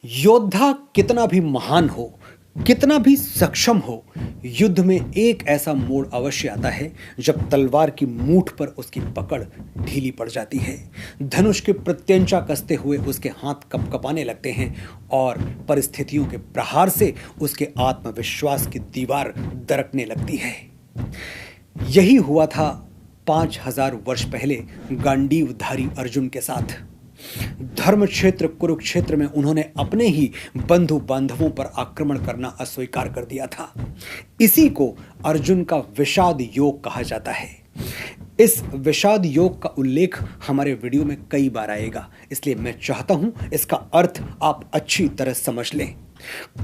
योद्धा कितना भी महान हो, कितना भी सक्षम हो, युद्ध में एक ऐसा मोड़ अवश्य आता है जब तलवार की मूठ पर उसकी पकड़ ढीली पड़ जाती है। धनुष के प्रत्यंचा कसते हुए उसके हाथ कपकपाने लगते हैं और परिस्थितियों के प्रहार से उसके आत्मविश्वास की दीवार दरकने लगती है। यही हुआ था 5000 वर्ष पहले गांडीवधारी अर्जुन के साथ। धर्म क्षेत्र कुरुक्षेत्र में उन्होंने अपने ही बंधु बांधवों पर आक्रमण करना अस्वीकार कर दिया था। इसी को अर्जुन का विषाद योग कहा जाता है। इस विषाद योग का उल्लेख हमारे वीडियो में कई बार आएगा, इसलिए मैं चाहता हूं इसका अर्थ आप अच्छी तरह समझ लें।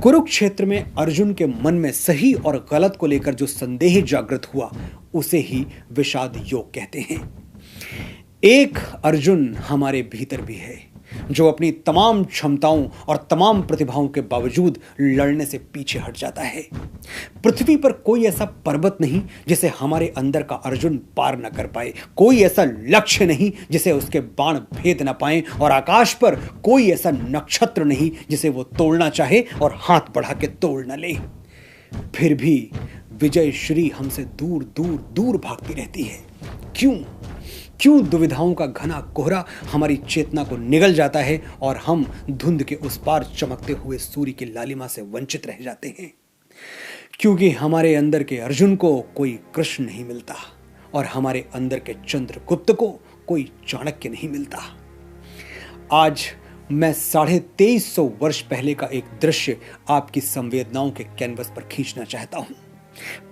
कुरुक्षेत्र में अर्जुन के मन में सही और गलत को लेकर जो संदेह जागृत हुआ, उसे ही विषाद योग कहते हैं। एक अर्जुन हमारे भीतर भी है जो अपनी तमाम क्षमताओं और तमाम प्रतिभाओं के बावजूद लड़ने से पीछे हट जाता है। पृथ्वी पर कोई ऐसा पर्वत नहीं जिसे हमारे अंदर का अर्जुन पार न कर पाए, कोई ऐसा लक्ष्य नहीं जिसे उसके बाण भेद न पाए, और आकाश पर कोई ऐसा नक्षत्र नहीं जिसे वो तोड़ना चाहे और हाथ बढ़ा के तोड़ न ले। फिर भी विजय श्री हमसे दूर दूर दूर भागती रहती है। क्यों दुविधाओं का घना कोहरा हमारी चेतना को निगल जाता है और हम धुंध के उस पार चमकते हुए सूर्य की लालिमा से वंचित रह जाते हैं? क्योंकि हमारे अंदर के अर्जुन को कोई कृष्ण नहीं मिलता और हमारे अंदर के चंद्रगुप्त को कोई चाणक्य नहीं मिलता। आज मैं 2350 वर्ष पहले का एक दृश्य आपकी संवेदनाओं के कैनवस पर खींचना चाहता हूं।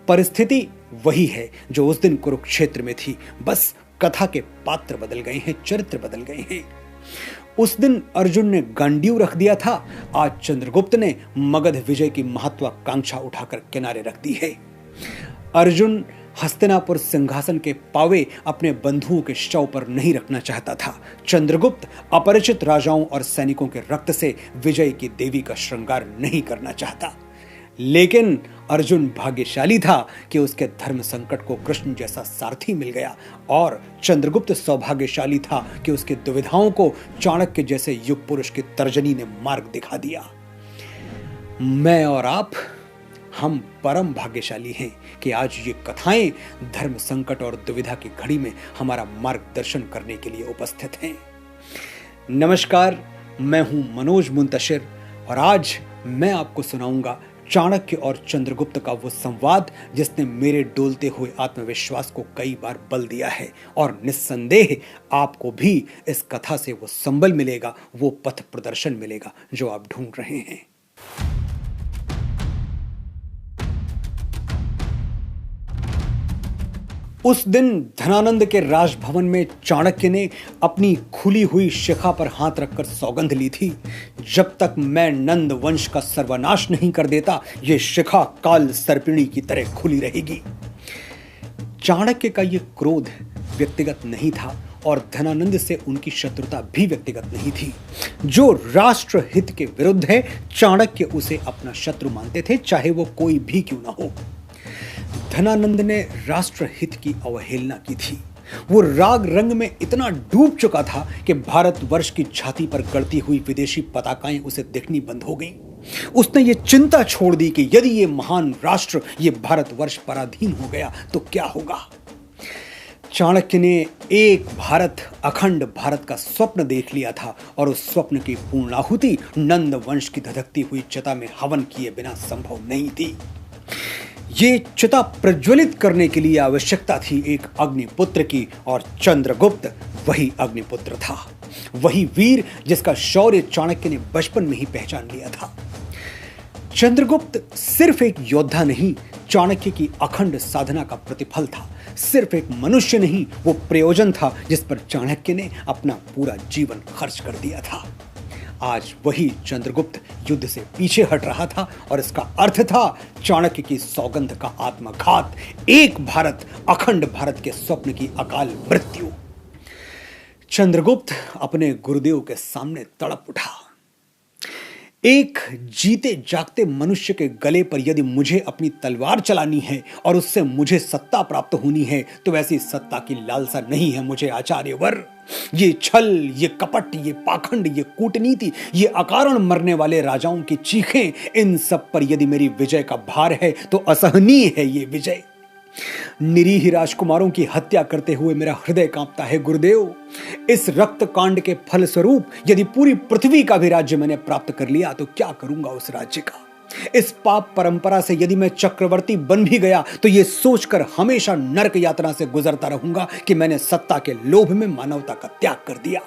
परिस्थिति वही है जो उस दिन कुरुक्षेत्र में थी, बस कथा के पात्र बदल गए हैं, चरित्र बदल गए हैं। उस दिन अर्जुन ने गांडीव रख दिया था, आज चंद्रगुप्त ने मगध विजय की महत्वाकांक्षा उठाकर किनारे रख दी है। अर्जुन हस्तिनापुर सिंहासन के पावे अपने बंधुओं के शव पर नहीं रखना चाहता था। चंद्रगुप्त अपरिचित राजाओं और सैनिकों के रक्त से विजय की देवी का श्रृंगार नहीं करना चाहता। लेकिन अर्जुन भाग्यशाली था कि उसके धर्म संकट को कृष्ण जैसा सारथी मिल गया, और चंद्रगुप्त सौभाग्यशाली था कि उसकी दुविधाओं को चाणक्य जैसे युग पुरुष की तर्जनी ने मार्ग दिखा दिया। मैं और आप, हम परम भाग्यशाली हैं कि आज ये कथाएं धर्म संकट और दुविधा की घड़ी में हमारा मार्गदर्शन करने के लिए उपस्थित हैं। नमस्कार, मैं हूं मनोज मुंतशिर और आज मैं आपको सुनाऊंगा चाणक्य और चंद्रगुप्त का वो संवाद जिसने मेरे डोलते हुए आत्मविश्वास को कई बार बल दिया है, और निस्संदेह आपको भी इस कथा से वो संबल मिलेगा, वो पथ प्रदर्शन मिलेगा जो आप ढूंढ रहे हैं। उस दिन धनानंद के राजभवन में चाणक्य ने अपनी खुली हुई शिखा पर हाथ रखकर सौगंध ली थी, जब तक मैं नंद वंश का सर्वनाश नहीं कर देता, ये शिखा काल सर्पिणी की तरह खुली रहेगी। चाणक्य का ये क्रोध व्यक्तिगत नहीं था और धनानंद से उनकी शत्रुता भी व्यक्तिगत नहीं थी। जो राष्ट्र हित के विरुद्ध है, चाणक्य उसे अपना शत्रु मानते थे, चाहे वो कोई भी क्यों ना हो। धनानंद ने राष्ट्रहित की अवहेलना की थी। वो राग रंग में इतना डूब चुका था कि भारतवर्ष की छाती पर गड़ती हुई विदेशी पताकाएं उसे दिखनी बंद हो गईं। उसने ये चिंता छोड़ दी कि यदि ये महान राष्ट्र, ये भारतवर्ष पराधीन हो गया तो क्या होगा। चाणक्य ने एक भारत, अखंड भारत का स्वप्न देख लिया था, और उस स्वप्न की पूर्णाहुति नंद वंश की धधकती हुई चिता में हवन किए बिना संभव नहीं थी। ये चिता प्रज्वलित करने के लिए आवश्यकता थी एक अग्निपुत्र की, और चंद्रगुप्त वही अग्निपुत्र था, वही वीर जिसका शौर्य चाणक्य ने बचपन में ही पहचान लिया था। चंद्रगुप्त सिर्फ एक योद्धा नहीं, चाणक्य की अखंड साधना का प्रतिफल था। सिर्फ एक मनुष्य नहीं, वो प्रयोजन था जिस पर चाणक्य ने अपना पूरा जीवन खर्च कर दिया था। आज वही चंद्रगुप्त युद्ध से पीछे हट रहा था, और इसका अर्थ था चाणक्य की सौगंध का आत्मघात, एक भारत, अखंड भारत के स्वप्न की अकाल मृत्यु। चंद्रगुप्त अपने गुरुदेव के सामने तड़प उठा। एक जीते जागते मनुष्य के गले पर यदि मुझे अपनी तलवार चलानी है और उससे मुझे सत्ता प्राप्त होनी है तो वैसी सत्ता की लालसा नहीं है मुझे आचार्यवर। ये छल, ये कपट, ये पाखंड, ये कूटनीति, ये अकारण मरने वाले राजाओं की चीखें, इन सब पर यदि मेरी विजय का भार है तो असहनीय है ये विजय। निरीह राजकुमारों की हत्या करते हुए मेरा हृदय कांपता है गुरुदेव। इस रक्त कांड के फल स्वरूप यदि पूरी पृथ्वी का भी राज्य मैंने प्राप्त कर लिया तो क्या करूंगा उस राज्य का। इस पाप परंपरा से यदि मैं चक्रवर्ती बन भी गया तो यह सोचकर हमेशा नरक यातना से गुजरता रहूंगा कि मैंने सत्ता के लोभ में मानवता का त्याग कर दिया।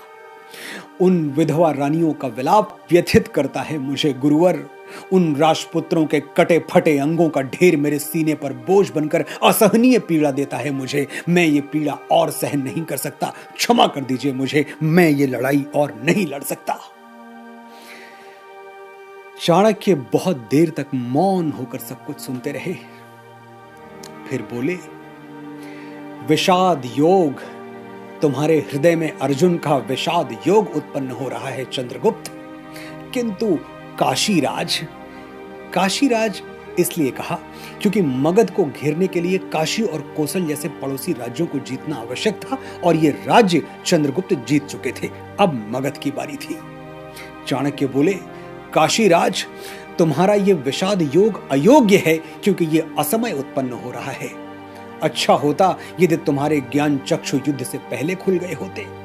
उन विधवा रानियों का विलाप व्यथित करता है मुझे गुरुवर। उन राजपुत्रों के कटे फटे अंगों का ढेर मेरे सीने पर बोझ बनकर असहनीय पीड़ा देता है मुझे। मैं ये पीड़ा और सहन नहीं कर सकता। क्षमा कर दीजिए मुझे, मैं ये लड़ाई और नहीं लड़ सकता। चाणक्य बहुत देर तक मौन होकर सब कुछ सुनते रहे, फिर बोले, विषाद योग, तुम्हारे हृदय में अर्जुन का विषाद योग उत्पन्न हो रहा है चंद्रगुप्त। किंतु काशीराज इसलिए कहा क्योंकि मगध को घेरने के लिए काशी और कौशल जैसे पड़ोसी राज्यों को जीतना आवश्यक था और ये राज्य चंद्रगुप्त जीत चुके थे। अब मगध की बारी थी। चाणक्य बोले, काशीराज, तुम्हारा ये विषाद योग अयोग्य है क्योंकि ये असमय उत्पन्न हो रहा है। अच्छा होता यदि तुम्हारे ज्ञान चक्षु युद्ध से पहले खुल गए होते।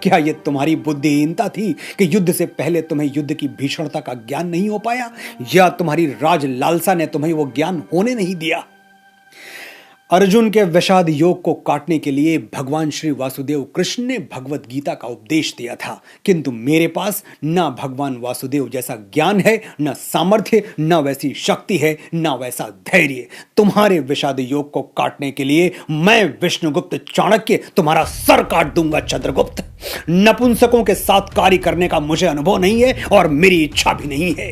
क्या यह तुम्हारी बुद्धिहीनता थी कि युद्ध से पहले तुम्हें युद्ध की भीषणता का ज्ञान नहीं हो पाया, या तुम्हारी राज लालसा ने तुम्हें वो ज्ञान होने नहीं दिया? अर्जुन के विषाद योग को काटने के लिए भगवान श्री वासुदेव कृष्ण ने भगवत गीता का उपदेश दिया था, किंतु मेरे पास ना भगवान वासुदेव जैसा ज्ञान है, न सामर्थ्य, न वैसी शक्ति है, न वैसा धैर्य। तुम्हारे विषाद योग को काटने के लिए मैं विष्णुगुप्त चाणक्य तुम्हारा सर काट दूंगा चंद्रगुप्त। नपुंसकों के साथ कार्य करने का मुझे अनुभव नहीं है और मेरी इच्छा भी नहीं है।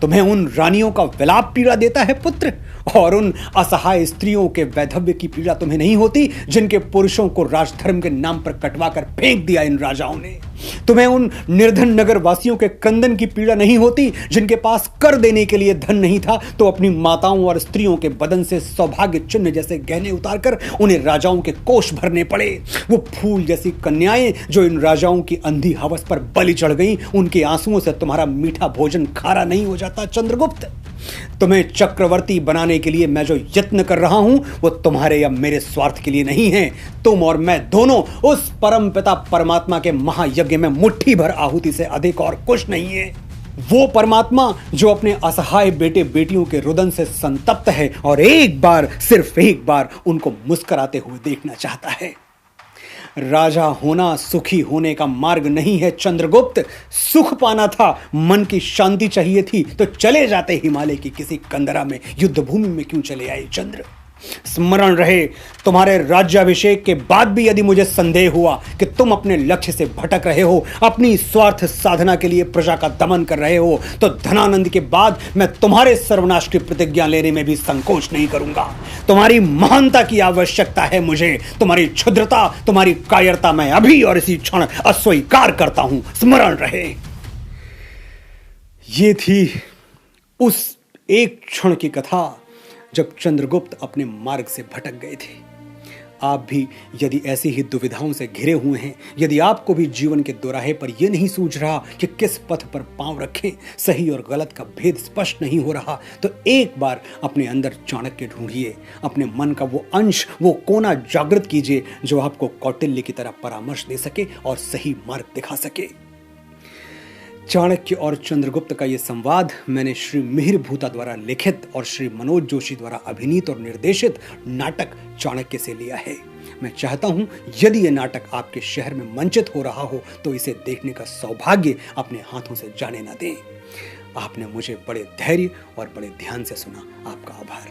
तुम्हें उन रानियों का विलाप पीड़ा देता है पुत्र, और उन असहाय स्त्रियों के वैधव्य की पीड़ा तुम्हें नहीं होती जिनके पुरुषों को राजधर्म के नाम पर कटवाकर फेंक दिया इन राजाओं ने। तुम्हें उन निर्धन नगर वासियों के क्रंदन की पीड़ा नहीं होती जिनके पास कर देने के लिए धन नहीं था तो अपनी माताओं और स्त्रियों के बदन से सौभाग्य चिन्ह जैसे गहने उतारकर उन्हें राजाओं के कोष भरने पड़े। वो फूल जैसी कन्याएं जो इन राजाओं की अंधी हवस पर बलि चढ़ गईं, उनके आंसुओं से तुम्हारा मीठा भोजन खारा नहीं हो जाता चंद्रगुप्त। तुम्हें चक्रवर्ती बनाने के लिए मैं जो यत्न कर रहा हूं वो तुम्हारे या मेरे स्वार्थ के लिए नहीं है। तुम और मैं दोनों उस परमपिता परमात्मा के महायज्ञ में मुट्ठी भर आहुति से अधिक और कुछ नहीं है। वो परमात्मा जो अपने असहाय बेटे बेटियों के रुदन से संतप्त है और एक बार, सिर्फ एक बार उनको मुस्कुराते हुए देखना चाहता है। राजा होना सुखी होने का मार्ग नहीं है चंद्रगुप्त। सुख पाना था, मन की शांति चाहिए थी तो चले जाते हिमालय की किसी कंदरा में, युद्ध भूमि में क्यों चले आए चंद्र। स्मरण रहे, तुम्हारे राज्याभिषेक के बाद भी यदि मुझे संदेह हुआ कि तुम अपने लक्ष्य से भटक रहे हो, अपनी स्वार्थ साधना के लिए प्रजा का दमन कर रहे हो, तो धनानंद के बाद मैं तुम्हारे सर्वनाश की प्रतिज्ञा लेने में भी संकोच नहीं करूंगा। तुम्हारी महानता की आवश्यकता है मुझे, तुम्हारी क्षुद्रता, तुम्हारी कायरता मैं अभी और इसी क्षण अस्वीकार करता हूं। स्मरण रहे। ये थी उस एक क्षण की कथा जब चंद्रगुप्त अपने मार्ग से भटक गए थे। आप भी यदि ऐसी ही दुविधाओं से घिरे हुए हैं, यदि आपको भी जीवन के दोराहे पर यह नहीं सूझ रहा कि किस पथ पर पांव रखें, सही और गलत का भेद स्पष्ट नहीं हो रहा, तो एक बार अपने अंदर चाणक्य ढूंढिए। अपने मन का वो अंश, वो कोना जागृत कीजिए जो आपको कौटिल्य की तरह परामर्श दे सके और सही मार्ग दिखा सके। चाणक्य और चंद्रगुप्त का यह संवाद मैंने श्री मिहिर भूता द्वारा लिखित और श्री मनोज जोशी द्वारा अभिनीत और निर्देशित नाटक चाणक्य से लिया है। मैं चाहता हूं यदि यह नाटक आपके शहर में मंचित हो रहा हो तो इसे देखने का सौभाग्य अपने हाथों से जाने न दें। आपने मुझे बड़े धैर्य और बड़े ध्यान से सुना, आपका आभार।